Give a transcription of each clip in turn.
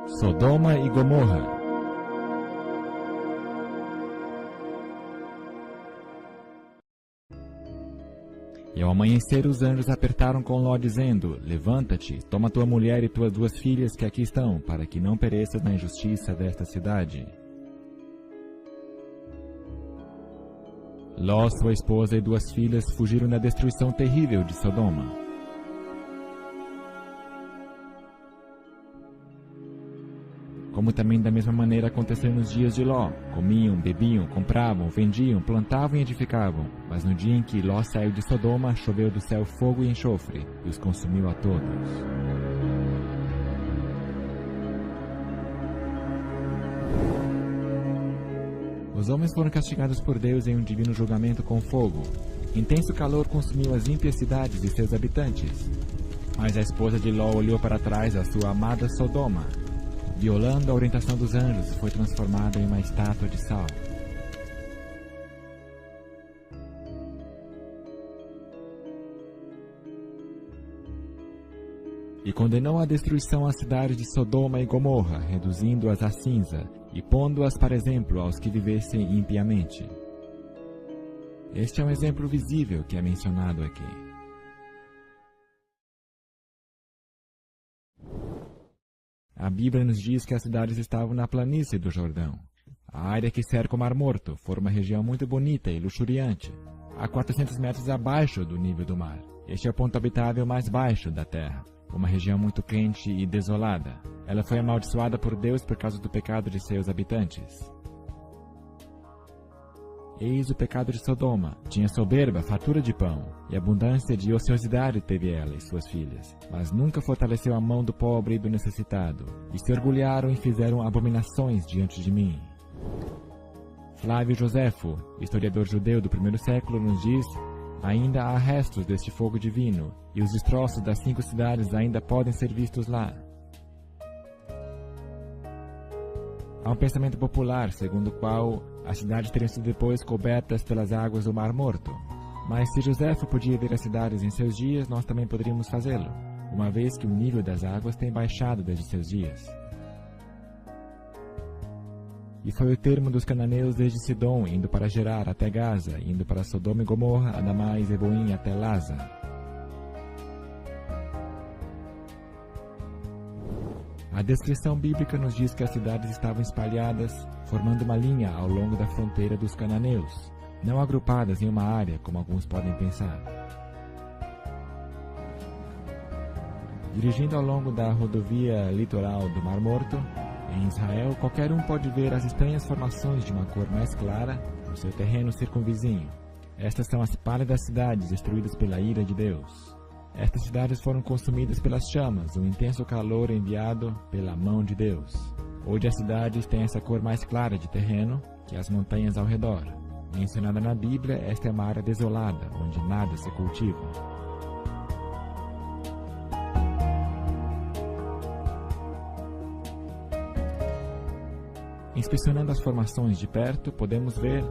Sodoma e Gomorra. E ao amanhecer os anjos apertaram com Ló, dizendo: Levanta-te, toma tua mulher e tuas 2 filhas que aqui estão, para que não pereças na injustiça desta cidade. Ló, sua esposa e 2 filhas fugiram da destruição terrível de Sodoma. Como também da mesma maneira aconteceu nos dias de Ló. Comiam, bebiam, compravam, vendiam, plantavam e edificavam. Mas no dia em que Ló saiu de Sodoma, choveu do céu fogo e enxofre, e os consumiu a todos. Os homens foram castigados por Deus em um divino julgamento com fogo. Intenso calor consumiu as ímpias cidades e seus habitantes. Mas a esposa de Ló olhou para trás a sua amada Sodoma. Violando a orientação dos anjos, foi transformada em uma estátua de sal. E condenou a destruição às cidades de Sodoma e Gomorra, reduzindo-as a cinza, e pondo-as para exemplo aos que vivessem impiamente. Este é um exemplo visível que é mencionado aqui. A Bíblia nos diz que as cidades estavam na planície do Jordão. A área que cerca o Mar Morto foi uma região muito bonita e luxuriante, a 400 metros abaixo do nível do mar. Este é o ponto habitável mais baixo da terra, uma região muito quente e desolada. Ela foi amaldiçoada por Deus por causa do pecado de seus habitantes. Eis o pecado de Sodoma. Tinha soberba, fartura de pão, e abundância de ociosidade teve ela e suas filhas. Mas nunca fortaleceu a mão do pobre e do necessitado, e se orgulharam e fizeram abominações diante de mim. Flávio Joséfo, historiador judeu do 1º século, nos diz: ainda há restos deste fogo divino, e os destroços das 5 cidades ainda podem ser vistos lá. Há um pensamento popular segundo o qual as cidades teriam sido depois cobertas pelas águas do Mar Morto. Mas se Joséfo podia ver as cidades em seus dias, nós também poderíamos fazê-lo, uma vez que o nível das águas tem baixado desde seus dias. E foi o termo dos cananeus desde Sidom, indo para Gerar até Gaza, indo para Sodoma e Gomorra, Adamá e Zeboim até Laza. A descrição bíblica nos diz que as cidades estavam espalhadas, formando uma linha ao longo da fronteira dos cananeus, não agrupadas em uma área, como alguns podem pensar. Dirigindo ao longo da rodovia litoral do Mar Morto, em Israel, qualquer um pode ver as estranhas formações de uma cor mais clara no seu terreno circunvizinho. Estas são as pálidas cidades destruídas pela ira de Deus. Estas cidades foram consumidas pelas chamas, um intenso calor enviado pela mão de Deus. Hoje as cidades têm essa cor mais clara de terreno que as montanhas ao redor. Mencionada na Bíblia, esta é uma área desolada, onde nada se cultiva. Inspecionando as formações de perto, podemos ver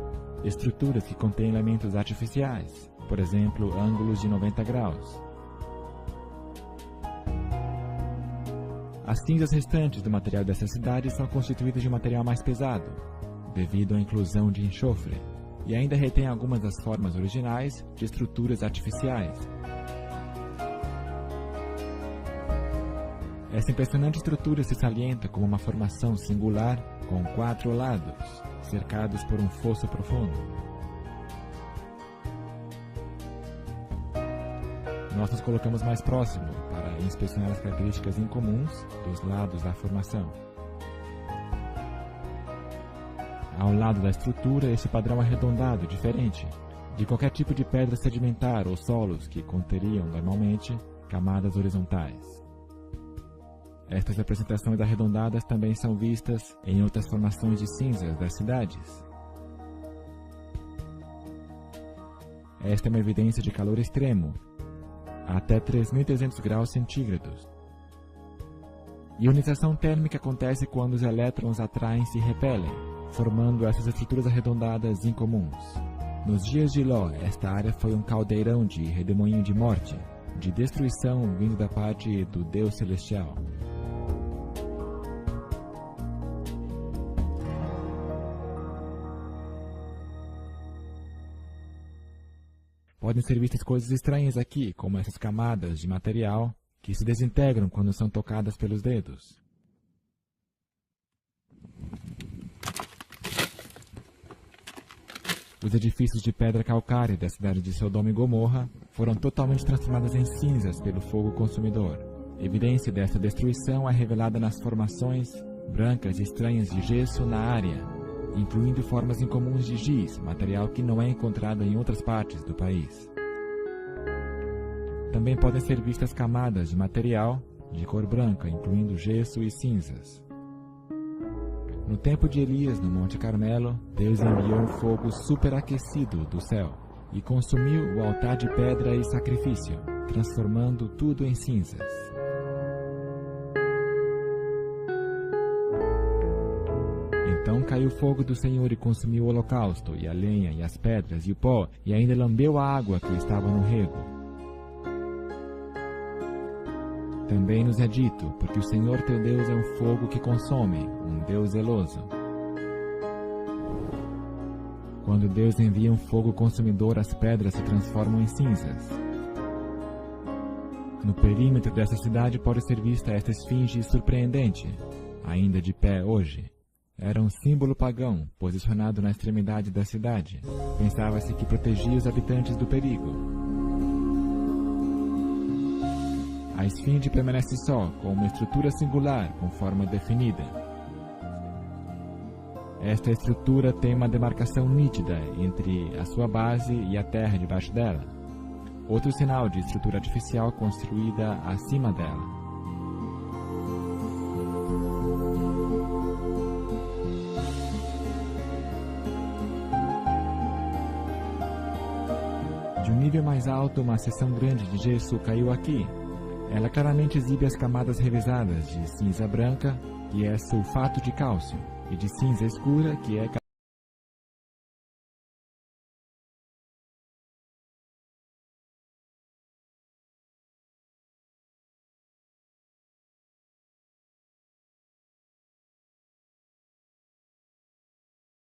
estruturas que contêm elementos artificiais, por exemplo, ângulos de 90 graus. As cinzas restantes do material dessas cidades são constituídas de material mais pesado, devido à inclusão de enxofre, e ainda retém algumas das formas originais de estruturas artificiais. Essa impressionante estrutura se salienta como uma formação singular com 4 lados, cercados por um fosso profundo. Nós nos colocamos mais próximo para inspecionar as características incomuns dos lados da formação. Ao lado da estrutura, esse padrão arredondado, diferente de qualquer tipo de pedra sedimentar ou solos que conteriam normalmente camadas horizontais. Estas representações arredondadas também são vistas em outras formações de cinzas das cidades. Esta é uma evidência de calor extremo, até 3.300 graus centígrados. Ionização térmica acontece quando os elétrons atraem-se e repelem, formando essas estruturas arredondadas incomuns. Nos dias de Ló, esta área foi um caldeirão de redemoinho de morte, de destruição vindo da parte do Deus Celestial. Podem ser vistas coisas estranhas aqui, como essas camadas de material que se desintegram quando são tocadas pelos dedos. Os edifícios de pedra calcária da cidade de Sodoma e Gomorra foram totalmente transformados em cinzas pelo fogo consumidor. Evidência dessa destruição é revelada nas formações brancas e estranhas de gesso na área, incluindo formas incomuns de giz, material que não é encontrado em outras partes do país. Também podem ser vistas camadas de material de cor branca, incluindo gesso e cinzas. No tempo de Elias, no Monte Carmelo, Deus enviou um fogo superaquecido do céu e consumiu o altar de pedra e sacrifício, transformando tudo em cinzas. Então caiu o fogo do Senhor e consumiu o holocausto, e a lenha, e as pedras, e o pó, e ainda lambeu a água que estava no rego. Também nos é dito, porque o Senhor teu Deus é um fogo que consome, um Deus zeloso. Quando Deus envia um fogo consumidor, as pedras se transformam em cinzas. No perímetro dessa cidade pode ser vista esta esfinge surpreendente, ainda de pé hoje. Era um símbolo pagão, posicionado na extremidade da cidade. Pensava-se que protegia os habitantes do perigo. A esfinge permanece só, com uma estrutura singular, com forma definida. Esta estrutura tem uma demarcação nítida entre a sua base e a terra debaixo dela. Outro sinal de estrutura artificial construída acima dela. De um nível mais alto, uma seção grande de gesso caiu aqui. Ela claramente exibe as camadas revezadas de cinza branca, que é sulfato de cálcio, e de cinza escura, que é